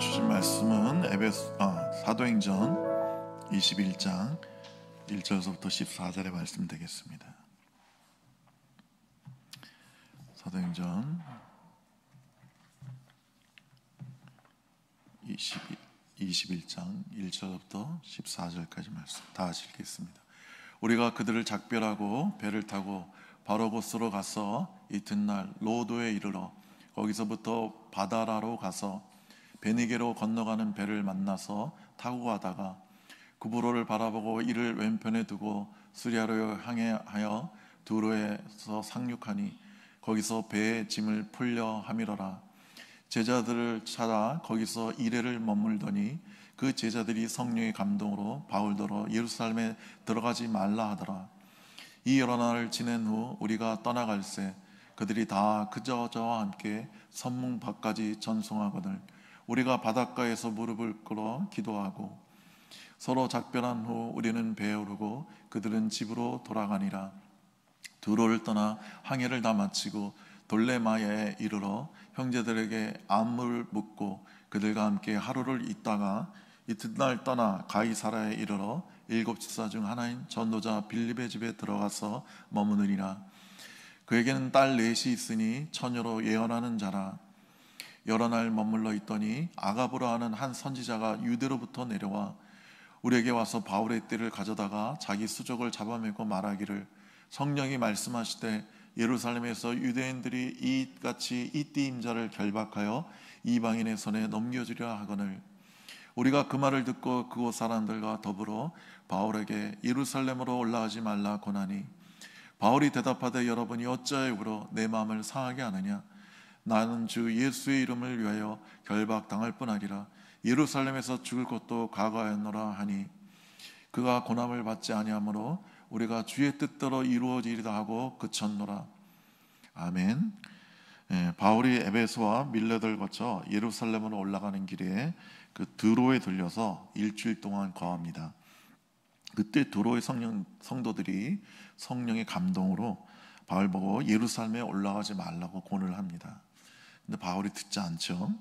주신 말씀은 사도행전 21장 1절서부터 14절의 말씀 되겠습니다. 사도행전 21장 1절부터 14절까지 말씀 다 읽겠습니다. 우리가 그들을 작별하고 배를 타고 바로고스로 가서 이튿날 로도에 이르러 거기서부터 바다라로 가서 베니게로 건너가는 배를 만나서 타고 가다가 구브로를 바라보고 이를 왼편에 두고 수리아로 향하여 두로에서 상륙하니 거기서 배의 짐을 풀려 함이러라. 제자들을 찾아 거기서 이레를 머물더니 그 제자들이 성령의 감동으로 바울더러 예루살렘에 들어가지 말라 하더라. 이 여러 날을 지낸 후 우리가 떠나갈새 그들이 다 그저 저와 함께 선문 밖까지 전송하거늘 우리가 바닷가에서 무릎을 꿇어 기도하고 서로 작별한 후 우리는 배에 오르고 그들은 집으로 돌아가니라. 두로를 떠나 항해를 다 마치고 돌레마야에 이르러 형제들에게 안무를 묻고 그들과 함께 하루를 있다가 이튿날 떠나 가이사라에 이르러 7 집사 중 하나인 전도자 빌립의 집에 들어가서 머무느니라. 그에게는 딸 넷이 있으니 처녀로 예언하는 자라. 여러 날 머물러 있더니 아가보라 하는 한 선지자가 유대로부터 내려와 우리에게 와서 바울의 띠를 가져다가 자기 수족을 잡아매고 말하기를 성령이 말씀하시되 예루살렘에서 유대인들이 이같이 이 띠 임자를 결박하여 이방인의 손에 넘겨주려 하거늘 우리가 그 말을 듣고 그곳 사람들과 더불어 바울에게 예루살렘으로 올라가지 말라 권하니 바울이 대답하되 여러분이 어찌하여 울어 내 마음을 상하게 하느냐. 나는 주 예수의 이름을 위하여 결박당할 뿐 아니라 예루살렘에서 죽을 것도 각오하였노라 하니 그가 고난을 받지 아니하므로 우리가 주의 뜻대로 이루어지리다 하고 그쳤노라. 아멘. 바울이 에베소와 밀레도를 거쳐 예루살렘으로 올라가는 길에 그 드로에 들려서 일주일 동안 거합니다. 그때 드로의 성도들이 성령의 감동으로 바울 보고 예루살렘에 올라가지 말라고 권을 합니다. 근데 바울이 듣지 않죠.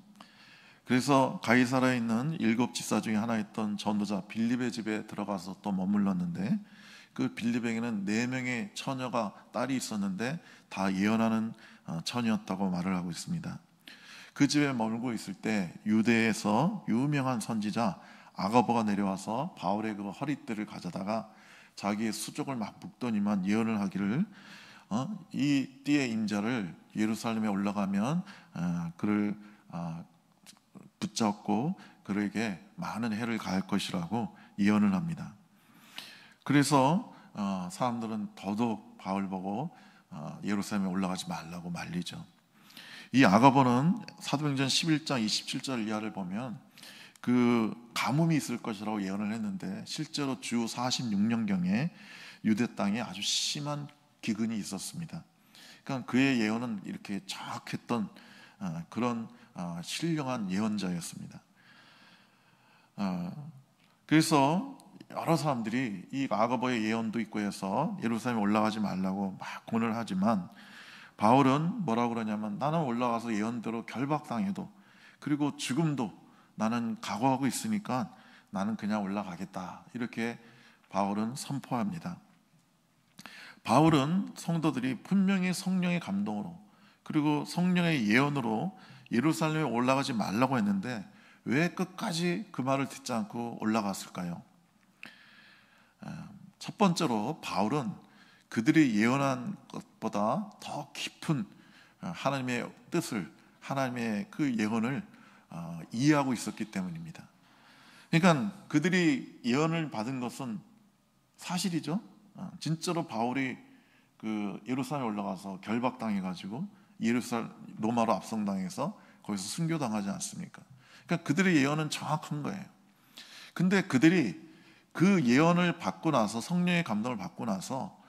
그래서 가이사라에 있는 7 집사 중에 하나였던 전도자 빌립의 집에 들어가서 또 머물렀는데 그 빌립에게는 4명의 처녀가 딸이 있었는데 다 예언하는 처녀였다고 말을 하고 있습니다. 그 집에 머물고 있을 때 유대에서 유명한 선지자 아가보가 내려와서 바울의 그 허리띠를 가져다가 자기의 수족을 막 묶더니만 예언을 하기를 이 띠의 임자를 예루살렘에 올라가면 그를 붙잡고 그에게 많은 해를 가할 것이라고 예언을 합니다. 그래서 사람들은 더더욱 바울 보고 예루살렘에 올라가지 말라고 말리죠. 이 아가보는 사도행전 11장 27절 이하를 보면 그 가뭄이 있을 것이라고 예언을 했는데 실제로 주 46년경에 유대 땅에 아주 심한 기근이 있었습니다. 그러니까 그의 예언은 이렇게 정확했던 그런 신령한 예언자였습니다. 그래서 여러 사람들이 이 아가보의 예언도 있고 해서 예루살렘에 올라가지 말라고 막 권을 하지만 바울은 뭐라고 그러냐면 나는 올라가서 예언대로 결박당해도 그리고 죽음도 나는 각오하고 있으니까 나는 그냥 올라가겠다. 이렇게 바울은 선포합니다. 바울은 성도들이 분명히 성령의 감동으로 그리고 성령의 예언으로 예루살렘에 올라가지 말라고 했는데 왜 끝까지 그 말을 듣지 않고 올라갔을까요? 첫 번째로 바울은 그들이 예언한 것보다 더 깊은 하나님의 뜻을 하나님의 그 예언을 이해하고 있었기 때문입니다. 그러니까 그들이 예언을 받은 것은 사실이죠. 진짜로 바울이 그 예루살렘에 올라가서 결박당해가지고 로마로 압송당해서 거기서 순교당하지 않습니까? 그러니까 그들의 예언은 정확한 거예요. 근데 그들이 그 예언을 받고 나서 성령의 감동을 받고 나서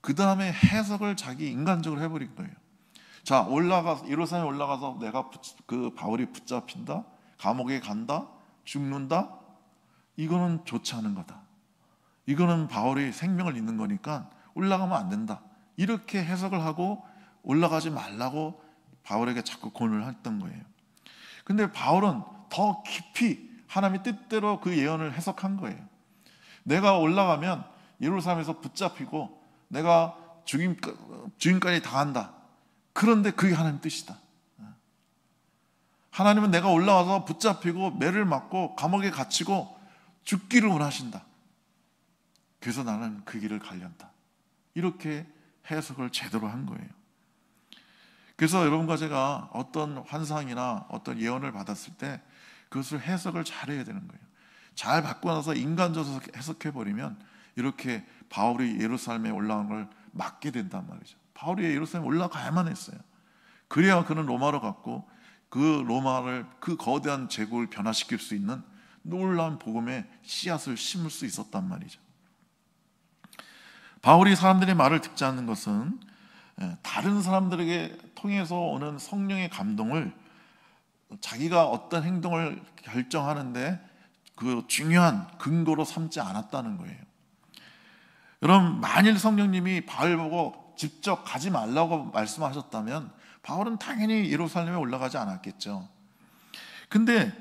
그 다음에 해석을 자기 인간적으로 해버린 거예요. 자, 예루살렘에 올라가서 내가 그 바울이 붙잡힌다, 감옥에 간다, 죽는다. 이거는 좋지 않은 거다. 이거는 바울이 생명을 잇는 거니까 올라가면 안 된다. 이렇게 해석을 하고 올라가지 말라고 바울에게 자꾸 권을 했던 거예요. 근데 바울은 더 깊이 하나님의 뜻대로 그 예언을 해석한 거예요. 내가 올라가면 예루살렘에서 붙잡히고 내가 죽임까지 당한다. 그런데 그게 하나님 뜻이다. 하나님은 내가 올라와서 붙잡히고 매를 맞고 감옥에 갇히고 죽기를 원하신다. 그래서 나는 그 길을 가련다. 이렇게 해석을 제대로 한 거예요. 그래서 여러분과 제가 어떤 환상이나 어떤 예언을 받았을 때 그것을 해석을 잘해야 되는 거예요. 잘 받고 나서 인간적으로 해석해버리면 이렇게 바울이 예루살렘에 올라간 걸 막게 된단 말이죠. 바울이 예루살렘에 올라가야만 했어요. 그래야 그는 로마로 갔고 그 로마를, 그 거대한 제국을 변화시킬 수 있는 놀라운 복음의 씨앗을 심을 수 있었단 말이죠. 바울이 사람들의 말을 듣지 않는 것은 다른 사람들에게 통해서 오는 성령의 감동을 자기가 어떤 행동을 결정하는데 그 중요한 근거로 삼지 않았다는 거예요. 여러분, 만일 성령님이 바울 보고 직접 가지 말라고 말씀하셨다면 바울은 당연히 예루살렘에 올라가지 않았겠죠. 근데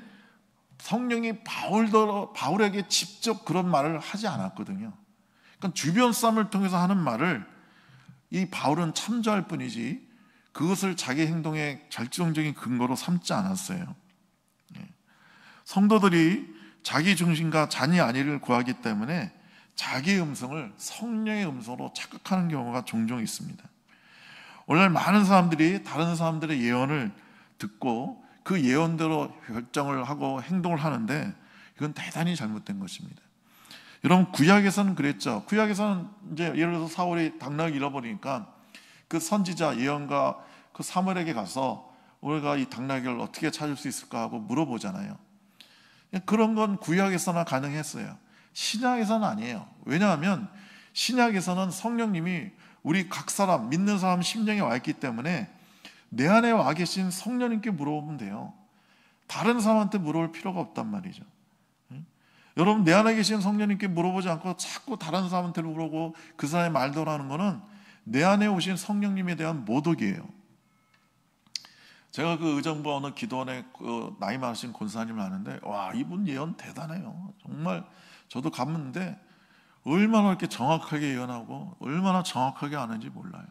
성령이 바울에게 직접 그런 말을 하지 않았거든요. 그러니까 주변 사람을 통해서 하는 말을 이 바울은 참조할 뿐이지 그것을 자기 행동의 결정적인 근거로 삼지 않았어요. 성도들이 자기 중심과 잔이 아니를 구하기 때문에 자기의 음성을 성령의 음성으로 착각하는 경우가 종종 있습니다. 오늘 많은 사람들이 다른 사람들의 예언을 듣고 그 예언대로 결정을 하고 행동을 하는데 이건 대단히 잘못된 것입니다. 여러분, 구약에서는 그랬죠. 구약에서는 이제 예를 들어서 사울이 당나귀를 잃어버리니까 그 선지자 예언가 그 사무엘에게 가서 우리가 이 당나귀를 어떻게 찾을 수 있을까 하고 물어보잖아요. 그런 건 구약에서나 가능했어요. 신약에서는 아니에요. 왜냐하면 신약에서는 성령님이 우리 각 사람, 믿는 사람 심령에 와 있기 때문에 내 안에 와 계신 성령님께 물어보면 돼요. 다른 사람한테 물어볼 필요가 없단 말이죠. 여러분, 내 안에 계신 성령님께 물어보지 않고 자꾸 다른 사람한테 물어보고 그 사람의 말대로 하는 거는 내 안에 오신 성령님에 대한 모독이에요. 제가 그 의정부 어느 기도원에 그 나이 많으신 권사님을 아는데, 와, 이분 예언 대단해요. 정말 저도 갔는데 얼마나 이렇게 정확하게 예언하고 얼마나 정확하게 아는지 몰라요.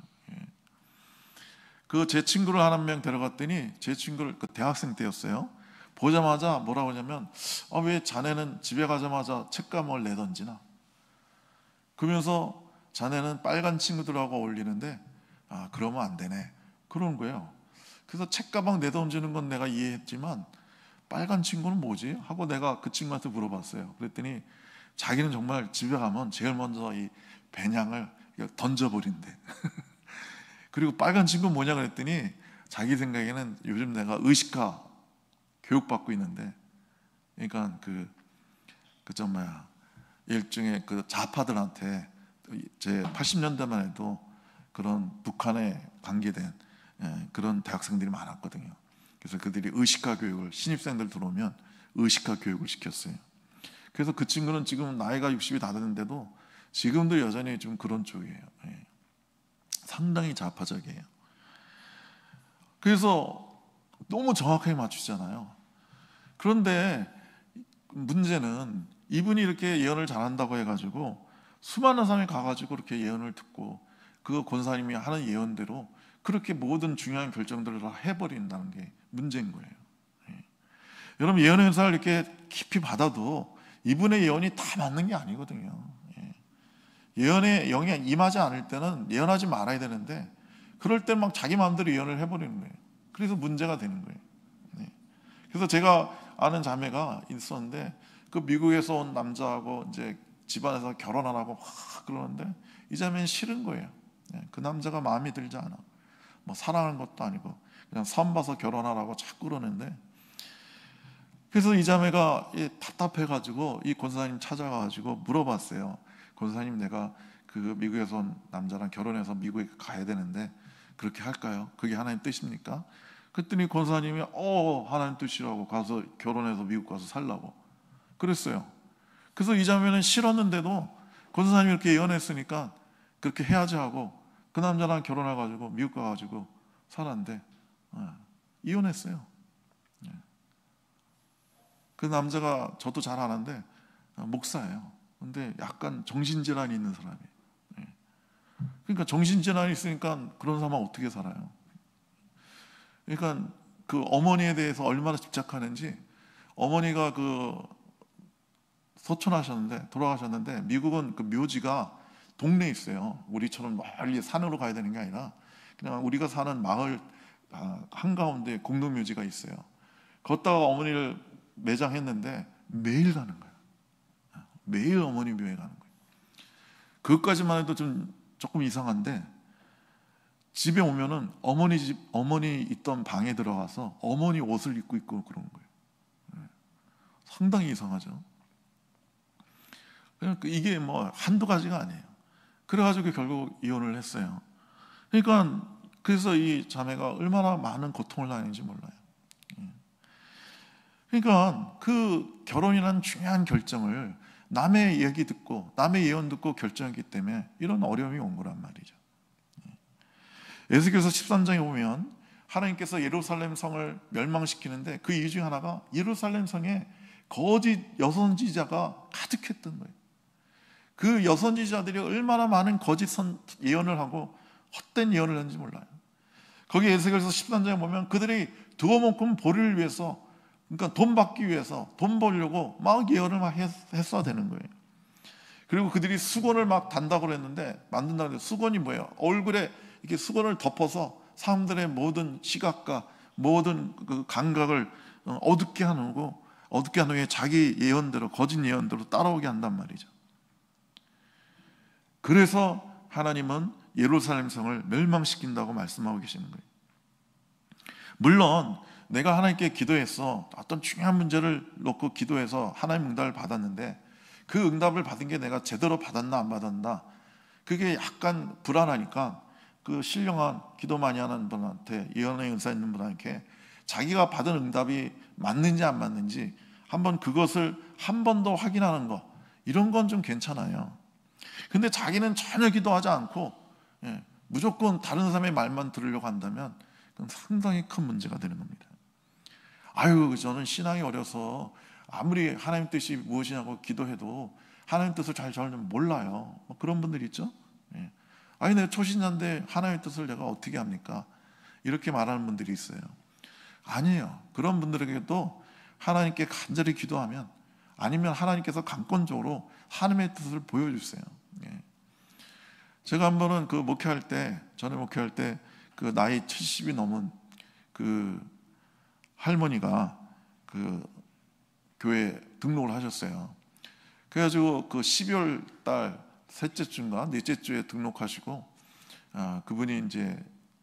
그 제 친구를 한 명 데려갔더니 제 친구를 그 대학생 때였어요. 보자마자 뭐라고 하냐면, 왜 자네는 집에 가자마자 책가방을 내던지나? 그러면서 자네는 빨간 친구들하고 어울리는데 그러면 안 되네. 그러는 거예요. 그래서 책가방 내던지는 건 내가 이해했지만 빨간 친구는 뭐지? 하고 내가 그 친구한테 물어봤어요. 그랬더니 자기는 정말 집에 가면 제일 먼저 이 배냥을 던져버린대. 그리고 빨간 친구는 뭐냐 그랬더니 자기 생각에는 요즘 내가 의식화 교육받고 있는데, 그러니까 일종의 그 좌파들한테 제 80년대만 해도 그런 북한에 관계된 그런 대학생들이 많았거든요. 그래서 그들이 의식화 교육을, 신입생들 들어오면 의식화 교육을 시켰어요. 그래서 그 친구는 지금 나이가 60이 다 됐는데도 지금도 여전히 좀 그런 쪽이에요. 상당히 좌파적이에요. 그래서 너무 정확하게 맞추잖아요. 그런데 문제는 이분이 이렇게 예언을 잘한다고 해가지고 수많은 사람이 가가지고 그렇게 예언을 듣고 그 권사님이 하는 예언대로 그렇게 모든 중요한 결정들을 다 해버린다는 게 문제인 거예요. 여러분, 예언의 은사를 이렇게 깊이 받아도 이분의 예언이 다 맞는 게 아니거든요. 예언의 영이 임하지 않을 때는 예언하지 말아야 되는데 그럴 때 막 자기 마음대로 예언을 해버리는 거예요. 그래서 문제가 되는 거예요. 그래서 제가 아는 자매가 있었는데 그 미국에서 온 남자하고 이제 집안에서 결혼하라고 막 그러는데 이 자매는 싫은 거예요. 그 남자가 마음에 들지 않아. 뭐 사랑하는 것도 아니고 그냥 선 봐서 결혼하라고 자꾸 그러는데, 그래서 이 자매가 답답해가지고 이 권사님 찾아가가지고 물어봤어요. 권사님, 내가 그 미국에서 온 남자랑 결혼해서 미국에 가야 되는데 그렇게 할까요? 그게 하나님 뜻입니까? 그랬더니 권사님이 하나님 뜻이라고 가서 결혼해서 미국 가서 살라고 그랬어요. 그래서 이 자매는 싫었는데도 권사님이 이렇게 예언했으니까 그렇게 해야지 하고 그 남자랑 결혼해가지고 미국 가가지고 살았는데 이혼했어요. 그 남자가 저도 잘 아는데 목사예요. 근데 약간 정신질환이 있는 사람이에요. 그러니까 정신질환이 있으니까 그런 사람은 어떻게 살아요? 그러니까 그 어머니에 대해서 얼마나 집착하는지, 어머니가 그 소천하셨는데, 돌아가셨는데, 미국은 그 묘지가 동네에 있어요. 우리처럼 멀리 산으로 가야 되는 게 아니라 그냥 우리가 사는 마을 한가운데 공동묘지가 있어요. 걷다가 어머니를 매장했는데 매일 가는 거예요. 매일 어머니 묘에 가는 거예요. 그것까지만 해도 좀 조금 이상한데, 집에 오면은 어머니 있던 방에 들어가서 어머니 옷을 입고 있고 그런 거예요. 상당히 이상하죠. 그러니까 이게 뭐 한두 가지가 아니에요. 그래가지고 결국 이혼을 했어요. 그러니까 그래서 이 자매가 얼마나 많은 고통을 당했는지 몰라요. 그러니까 그 결혼이라는 중요한 결정을 남의 얘기 듣고 남의 예언 듣고 결정했기 때문에 이런 어려움이 온 거란 말이죠. 에스겔서 13장에 보면 하나님께서 예루살렘 성을 멸망시키는데 그 이유 중 하나가 예루살렘 성에 거짓 여선지자가 가득했던 거예요. 그 여선지자들이 얼마나 많은 거짓 예언을 하고 헛된 예언을 했는지 몰라요. 거기 에스겔서 13장에 보면 그들이 두어 먹고 보리를 위해서, 그러니까 돈 받기 위해서, 돈 벌려고 막 예언을 막 했어야 되는 거예요. 그리고 그들이 수건을 막 단다고 그랬는데, 만든다고 했는데 수건이 뭐예요? 얼굴에 이렇게 수건을 덮어서 사람들의 모든 시각과 모든 그 감각을 어둡게 하는 거, 어둡게 한 후에 자기 예언대로, 거짓 예언대로 따라오게 한단 말이죠. 그래서 하나님은 예루살렘 성을 멸망시킨다고 말씀하고 계시는 거예요. 물론 내가 하나님께 기도해서 어떤 중요한 문제를 놓고 기도해서 하나님 응답을 받았는데, 그 응답을 받은 게 내가 제대로 받았나 안 받았나, 그게 약간 불안하니까 그 신령한 기도 많이 하는 분한테, 예언의 은사 있는 분한테 자기가 받은 응답이 맞는지 안 맞는지 한번 그것을 한 번 더 확인하는 거, 이런 건 좀 괜찮아요. 근데 자기는 전혀 기도하지 않고 무조건 다른 사람의 말만 들으려고 한다면 그건 상당히 큰 문제가 되는 겁니다. 아유, 저는 신앙이 어려서 아무리 하나님 뜻이 무엇이냐고 기도해도 하나님 뜻을 잘 몰라요. 뭐 그런 분들이 있죠. 아니, 내가 초신자인데 하나님의 뜻을 내가 어떻게 합니까? 이렇게 말하는 분들이 있어요. 아니에요. 그런 분들에게도 하나님께 간절히 기도하면, 아니면 하나님께서 강권적으로 하나님의 뜻을 보여주세요. 제가 한 번은 그 목회할 때, 전에 목회할 때 그 나이 70이 넘은 그 할머니가 그 교회에 등록을 하셨어요. 그래가지고 그 12월 달 셋째 주인가 넷째 주에 등록하시고, 그분이 이제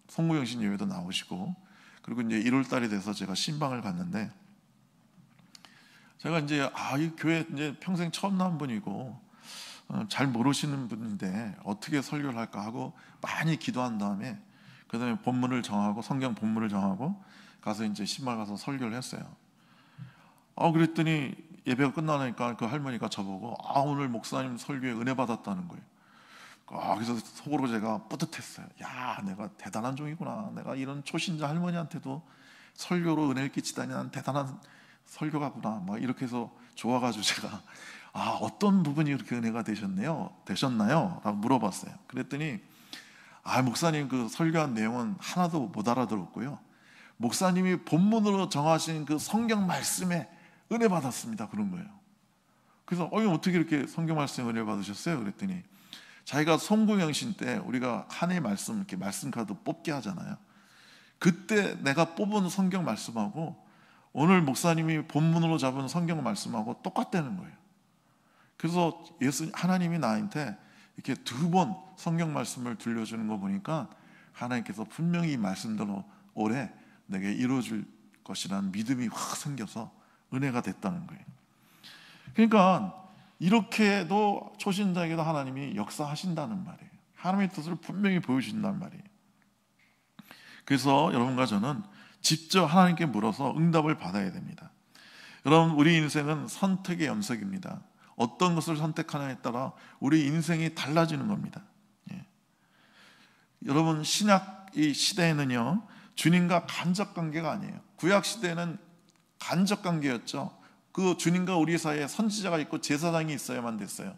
송구영신 예배도 나오시고, 그리고 이제 1월 달이 돼서 제가 신방을 갔는데, 제가 이제 이 교회 이제 평생 처음 나온 분이고 잘 모르시는 분인데 어떻게 설교를 할까 하고 많이 기도한 다음에, 그다음에 본문을 정하고, 성경 본문을 정하고 가서 이제 신발 가서 설교를 했어요. 그랬더니 예배가 끝나니까 그 할머니가 저보고 오늘 목사님 설교에 은혜 받았다는 거예요. 그래서 속으로 제가 뿌듯했어요. 야, 내가 대단한 종이구나. 내가 이런 초신자 할머니한테도 설교로 은혜를 끼치다니, 난 대단한 설교가구나. 막 이렇게 해서 좋아가지고 제가 어떤 부분이 그렇게 은혜가 되셨나요? 라고 물어봤어요. 그랬더니 목사님 그 설교한 내용은 하나도 못 알아들었고요, 목사님이 본문으로 정하신 그 성경 말씀에 은혜 받았습니다. 그런 거예요. 그래서 어떻게 이렇게 성경 말씀에 은혜 받으셨어요? 그랬더니 자기가 송구영신 때 우리가 한 해 말씀 이렇게 말씀 카드 뽑게 하잖아요. 그때 내가 뽑은 성경 말씀하고 오늘 목사님이 본문으로 잡은 성경 말씀하고 똑같다는 거예요. 그래서 하나님이 나한테 이렇게 2번 성경 말씀을 들려주는 거 보니까 하나님께서 분명히 이 말씀대로 올해 내게 이루어질 것이라는 믿음이 확 생겨서 은혜가 됐다는 거예요. 그러니까 이렇게도 초신자에게도 하나님이 역사하신다는 말이에요. 하나님의 뜻을 분명히 보여주신다는 말이에요. 그래서 여러분과 저는 직접 하나님께 물어서 응답을 받아야 됩니다. 여러분, 우리 인생은 선택의 연속입니다. 어떤 것을 선택하느냐에 따라 우리 인생이 달라지는 겁니다. 여러분, 신약 이 시대에는요, 주님과 간접 관계가 아니에요. 구약 시대에는 간접 관계였죠. 그 주님과 우리 사이에 선지자가 있고 제사장이 있어야만 됐어요.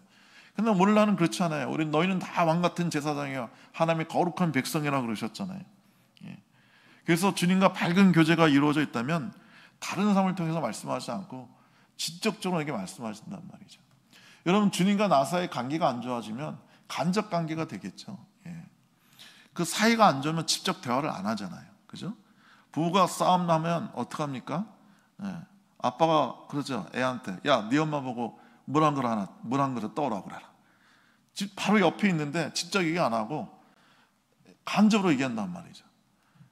근데 오늘날은 그렇지 않아요. 우리 너희는 다 왕 같은 제사장이야, 하나님의 거룩한 백성이라고 그러셨잖아요. 예. 그래서 주님과 밝은 교제가 이루어져 있다면 다른 사람을 통해서 말씀하지 않고 직접적으로 이렇게 말씀하신단 말이죠. 여러분, 주님과 나 사이의 관계가 안 좋아지면 간접 관계가 되겠죠. 예. 그 사이가 안 좋으면 직접 대화를 안 하잖아요. 그죠? 부부가 싸움 나면 어떡합니까? 예. 아빠가 그러죠. 애한테, 야, 네 엄마 보고 물 한 그릇 떠오라고 그래라. 바로 옆에 있는데 직접 얘기 안 하고 간접으로 얘기한단 말이죠.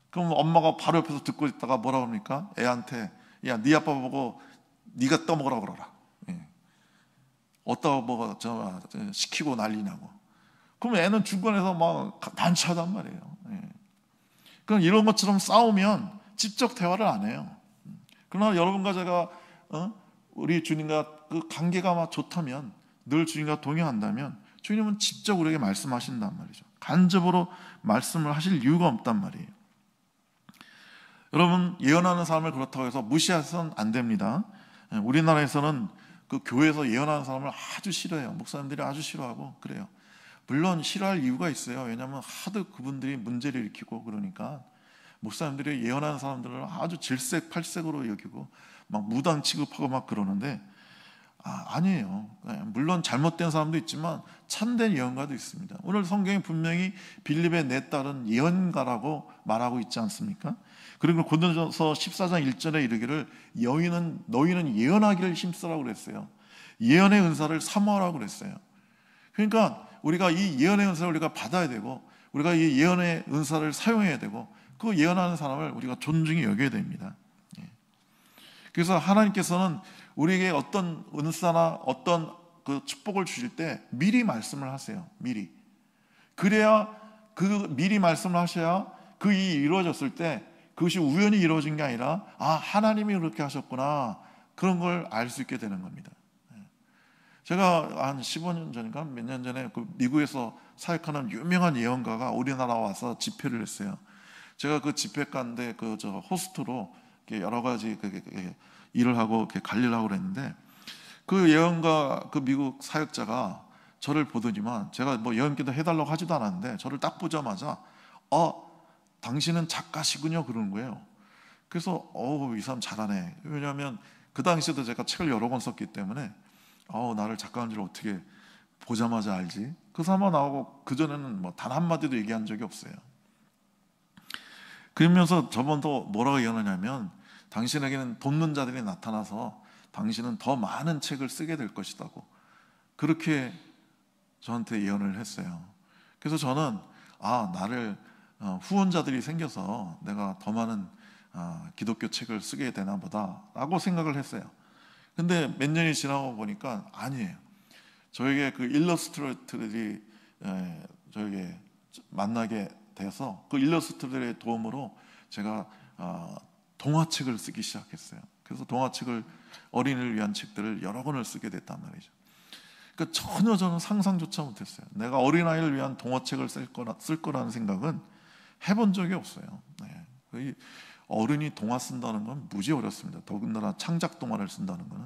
그럼 엄마가 바로 옆에서 듣고 있다가 뭐라 그럽니까? 애한테, 야, 네 아빠 보고 네가 떠먹으라고 그러라. 예. 어디다가 뭐가 시키고 난리나고. 그럼 애는 중간에서 막 난처하단 말이에요. 예. 그럼 이런 것처럼 싸우면 직접 대화를 안 해요. 그러나 여러분과 제가 우리 주님과 그 관계가 막 좋다면, 늘 주님과 동행한다면 주님은 직접 우리에게 말씀하신단 말이죠. 간접으로 말씀을 하실 이유가 없단 말이에요. 여러분, 예언하는 사람을 그렇다고 해서 무시해서는 안 됩니다. 우리나라에서는 그 교회에서 예언하는 사람을 아주 싫어해요. 목사님들이 아주 싫어하고 그래요. 물론 싫어할 이유가 있어요. 왜냐하면 하도 그분들이 문제를 일으키고 그러니까 목사님들이 예언하는 사람들을 아주 질색팔색으로 여기고 막 무당 취급하고 막 그러는데, 아니에요. 물론 잘못된 사람도 있지만 참된 예언가도 있습니다. 오늘 성경이 분명히 빌립의 내 딸은 예언가라고 말하고 있지 않습니까? 그리고 고린도전서 14장 1절에 이르기를 너희는 예언하기를 힘쓰라고 그랬어요. 예언의 은사를 사모하라고 그랬어요. 그러니까 우리가 이 예언의 은사를 우리가 받아야 되고, 우리가 이 예언의 은사를 사용해야 되고, 그 예언하는 사람을 우리가 존중히 여겨야 됩니다. 그래서 하나님께서는 우리에게 어떤 은사나 어떤 그 축복을 주실 때 미리 말씀을 하세요. 미리. 그래야 미리 말씀을 하셔야 그 일이 이루어졌을 때 그것이 우연히 이루어진 게 아니라 하나님이 그렇게 하셨구나, 그런 걸 알 수 있게 되는 겁니다. 제가 한 15년 전인가 몇 년 전에 그 미국에서 사역하는 유명한 예언가가 우리나라 와서 집회를 했어요. 제가 그 집회 가는데 호스트로 여러 가지 일을 하고 관리를 하고 그랬는데, 그 예언가, 그 미국 사역자가 저를 보더니만, 제가 뭐 예언기도 해달라고 하지도 않았는데 저를 딱 보자마자 당신은 작가시군요, 그러는 거예요. 그래서 이 사람 잘하네. 왜냐하면 그 당시에도 제가 책을 여러 권 썼기 때문에 나를 작가인 줄 어떻게 보자마자 알지? 그 사람만 나오고 그전에는 뭐 단 한마디도 얘기한 적이 없어요. 그러면서 저번도 뭐라고 예언하냐면, 당신에게는 돕는 자들이 나타나서 당신은 더 많은 책을 쓰게 될 것이라고, 그렇게 저한테 예언을 했어요. 그래서 저는 나를 후원자들이 생겨서 내가 더 많은 기독교 책을 쓰게 되나 보다 라고 생각을 했어요. 근데 몇 년이 지나고 보니까 아니에요. 저에게 그 일러스트레이터들이 저에게 만나게 돼서 그 일러스트레이터들의 도움으로 제가 동화책을 쓰기 시작했어요. 그래서 동화책을, 어린이를 위한 책들을 여러 권을 쓰게 됐단 말이죠. 그러니까 전혀 저는 상상조차 못했어요. 내가 어린아이를 위한 동화책을 쓸 거라는 생각은 해본 적이 없어요. 네. 어른이 동화 쓴다는 건 무지 어렵습니다. 더군다나 창작 동화를 쓴다는 거는.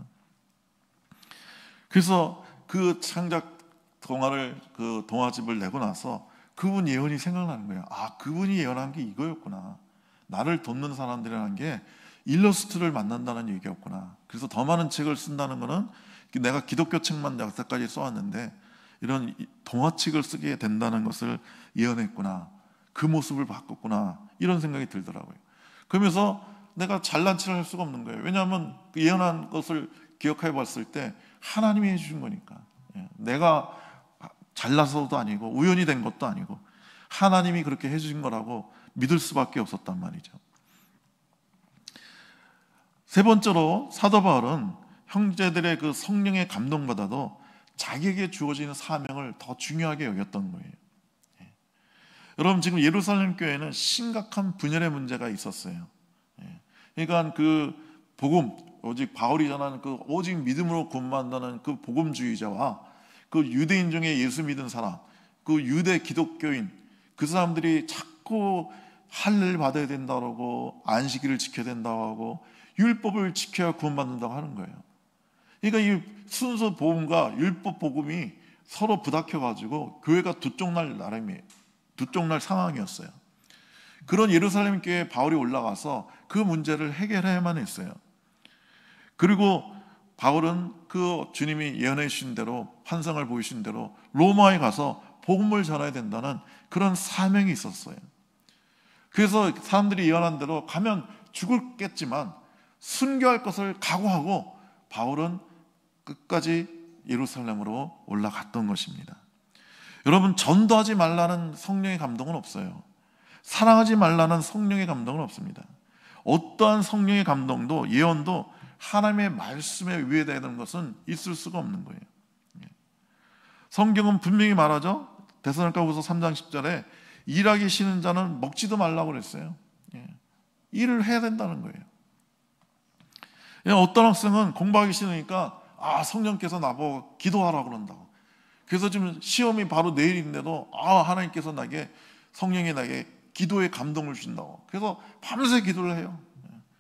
그래서 그 창작 동화를, 그 동화집을 내고 나서 그분 예언이 생각나는 거예요. 그분이 예언한 게 이거였구나. 나를 돕는 사람들이라는 게 일러스트를 만난다는 얘기였구나. 그래서 더 많은 책을 쓴다는 거는 내가 기독교 책만 여태까지 써왔는데 이런 동화책을 쓰게 된다는 것을 예언했구나. 그 모습을 바꿨구나. 이런 생각이 들더라고요. 그러면서 내가 잘난 체를 할 수가 없는 거예요. 왜냐하면 그 예언한 것을 기억해 봤을 때 하나님이 해주신 거니까. 내가 잘나서도 아니고 우연히 된 것도 아니고 하나님이 그렇게 해주신 거라고 믿을 수밖에 없었단 말이죠. 세 번째로 사도 바울은 형제들의 그 성령에 감동받아도 자기에게 주어지는 사명을 더 중요하게 여겼던 거예요. 여러분, 지금 예루살렘 교회는 심각한 분열의 문제가 있었어요. 그러니까 그 복음, 오직 바울이 전하는 그 오직 믿음으로 구원받는다는 그 복음주의자와 그 유대인 중에 예수 믿은 사람, 그 유대 기독교인, 그 사람들이 자꾸 할례를 받아야 된다고 하고 안식일을 지켜야 된다고 하고 율법을 지켜야 구원받는다고 하는 거예요. 그러니까 이 순수 복음과 율법 복음이 서로 부닥쳐가지고 교회가 두 쪽 날 상황이었어요. 그런 예루살렘 교회에 바울이 올라가서 그 문제를 해결해야만 했어요. 그리고 바울은 그 주님이 예언해 주신 대로, 환상을 보이신 대로 로마에 가서 복음을 전해야 된다는 그런 사명이 있었어요. 그래서 사람들이 예언한 대로 가면 죽겠지만 순교할 것을 각오하고 바울은 끝까지 예루살렘으로 올라갔던 것입니다. 여러분, 전도하지 말라는 성령의 감동은 없어요. 사랑하지 말라는 성령의 감동은 없습니다. 어떠한 성령의 감동도, 예언도 하나님의 말씀에 위배되는 것은 있을 수가 없는 거예요. 성경은 분명히 말하죠. 데살로니가후서 3장 10절에 일하기 싫은 자는 먹지도 말라고 그랬어요. 일을 해야 된다는 거예요. 어떤 학생은 공부하기 싫으니까 성령께서 나보고 기도하라고 그런다고. 그래서 지금 시험이 바로 내일인데도 하나님께서 성령이 나에게 기도의 감동을 주신다고. 그래서 밤새 기도를 해요.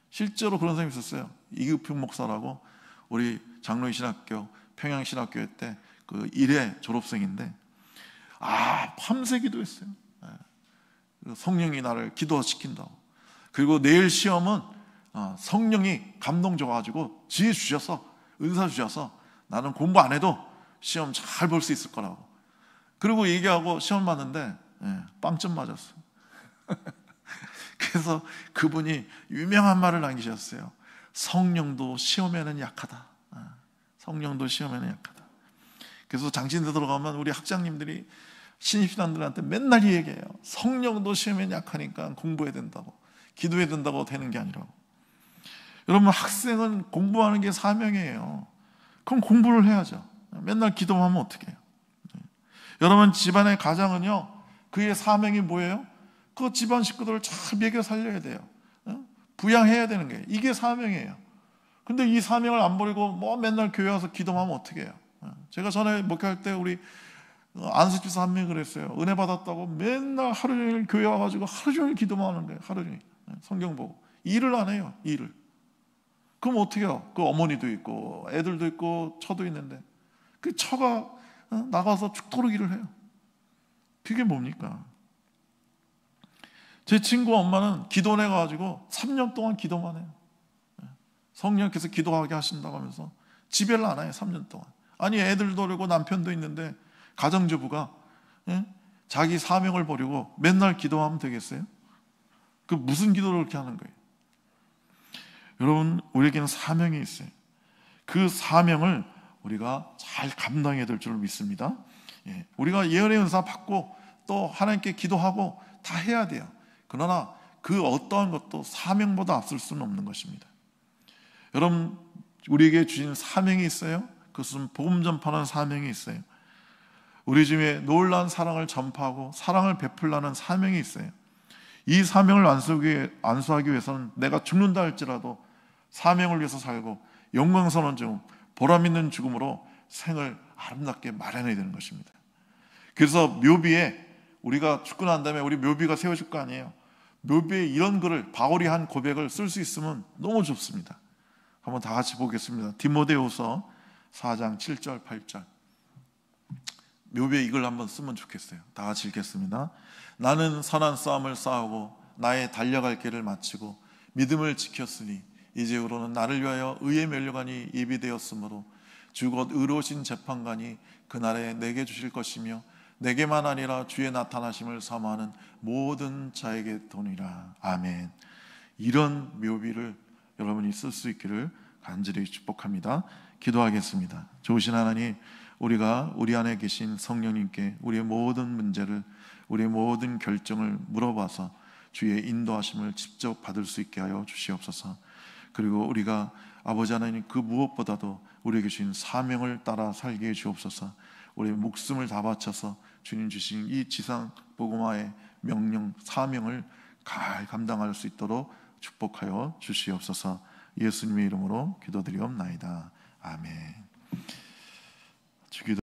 실제로 그런 사람이 있었어요. 이규평 목사라고, 우리 장로인 신학교 평양 신학교회 때 그 1회 졸업생인데 밤새 기도했어요. 성령이 나를 기도시킨다고. 그리고 내일 시험은 성령이 감동 줘가지고 지혜 주셔서, 은사 주셔서 나는 공부 안 해도 시험 잘 볼 수 있을 거라고. 그리고 얘기하고 시험 봤는데 빵점 맞았어요. 그래서 그분이 유명한 말을 남기셨어요. 성령도 시험에는 약하다. 성령도 시험에는 약하다. 그래서 장신대 들어가면 우리 학장님들이 신입신앙들한테 맨날 이 얘기해요. 성령도 시험에는 약하니까 공부해야 된다고, 기도해야 된다고 되는 게 아니라고. 여러분, 학생은 공부하는 게 사명이에요. 그럼 공부를 해야죠. 맨날 기도하면 어떻게 해요? 여러분, 집안의 가장은요, 그의 사명이 뭐예요? 그 집안 식구들을 잘 먹여 살려야 돼요. 부양해야 되는 게 이게 사명이에요. 근데 이 사명을 안 버리고 맨날 교회 와서 기도하면 어떻게 해요? 제가 전에 목회할 때 우리 안수집사 한 명이 그랬어요. 은혜 받았다고 맨날 하루 종일 교회 와가지고 하루 종일 기도만 하는 거예요. 하루 종일 성경 보고. 일을 안 해요. 일을. 그럼 어떻게 해요? 그 어머니도 있고 애들도 있고 처도 있는데 그 처가 나가서 죽도록 일을 해요. 그게 뭡니까? 제 친구 엄마는 기도해가지고 3년 동안 기도만 해요. 성령께서 기도하게 하신다고 하면서 집에를 안 해요. 3년 동안. 아니, 애들도 그러고 남편도 있는데 가정주부가 자기 사명을 버리고 맨날 기도하면 되겠어요? 그 무슨 기도를 그렇게 하는 거예요? 여러분, 우리에게는 사명이 있어요. 그 사명을 우리가 잘 감당해야 될 줄 믿습니다. 우리가 예언의 은사 받고 또 하나님께 기도하고 다 해야 돼요. 그러나 그 어떠한 것도 사명보다 앞설 수는 없는 것입니다. 여러분, 우리에게 주신 사명이 있어요. 그것은 복음 전파하는 사명이 있어요. 우리 중에 놀라운 사랑을 전파하고 사랑을 베풀라는 사명이 있어요. 이 사명을 완수하기 위해서는 내가 죽는다 할지라도 사명을 위해서 살고 영광스러운 죽음, 보람 있는 죽음으로 생을 아름답게 마련해야 되는 것입니다. 그래서 묘비에 우리가 죽고 난 다음에 우리 묘비가 세워질 거 아니에요. 묘비에 이런 글을, 바울이 한 고백을 쓸 수 있으면 너무 좋습니다. 한번 다 같이 보겠습니다. 디모데후서 4장 7절 8절. 묘비에 이걸 한번 쓰면 좋겠어요. 다 같이 읽겠습니다. 나는 선한 싸움을 싸우고 나의 달려갈 길을 마치고 믿음을 지켰으니 이제후로는 나를 위하여 의의 면류관이 예비되었으므로 주 곧 의로우신 재판관이 그날에 내게 주실 것이며 내게만 아니라 주의 나타나심을 사모하는 모든 자에게 도니라. 아멘. 이런 묘비를 여러분이 쓸 수 있기를 간절히 축복합니다. 기도하겠습니다. 좋으신 하나님, 우리가 우리 안에 계신 성령님께 우리의 모든 문제를, 우리의 모든 결정을 물어봐서 주의 인도하심을 직접 받을 수 있게 하여 주시옵소서. 그리고 우리가 아버지 하나님, 그 무엇보다도 우리에게 주신 사명을 따라 살게 해 주옵소서. 우리의 목숨을 다 바쳐서 주님 주신 이 지상 복음화의 명령, 사명을 잘 감당할 수 있도록 축복하여 주시옵소서. 예수님의 이름으로 기도드리옵나이다. 아멘. 주기도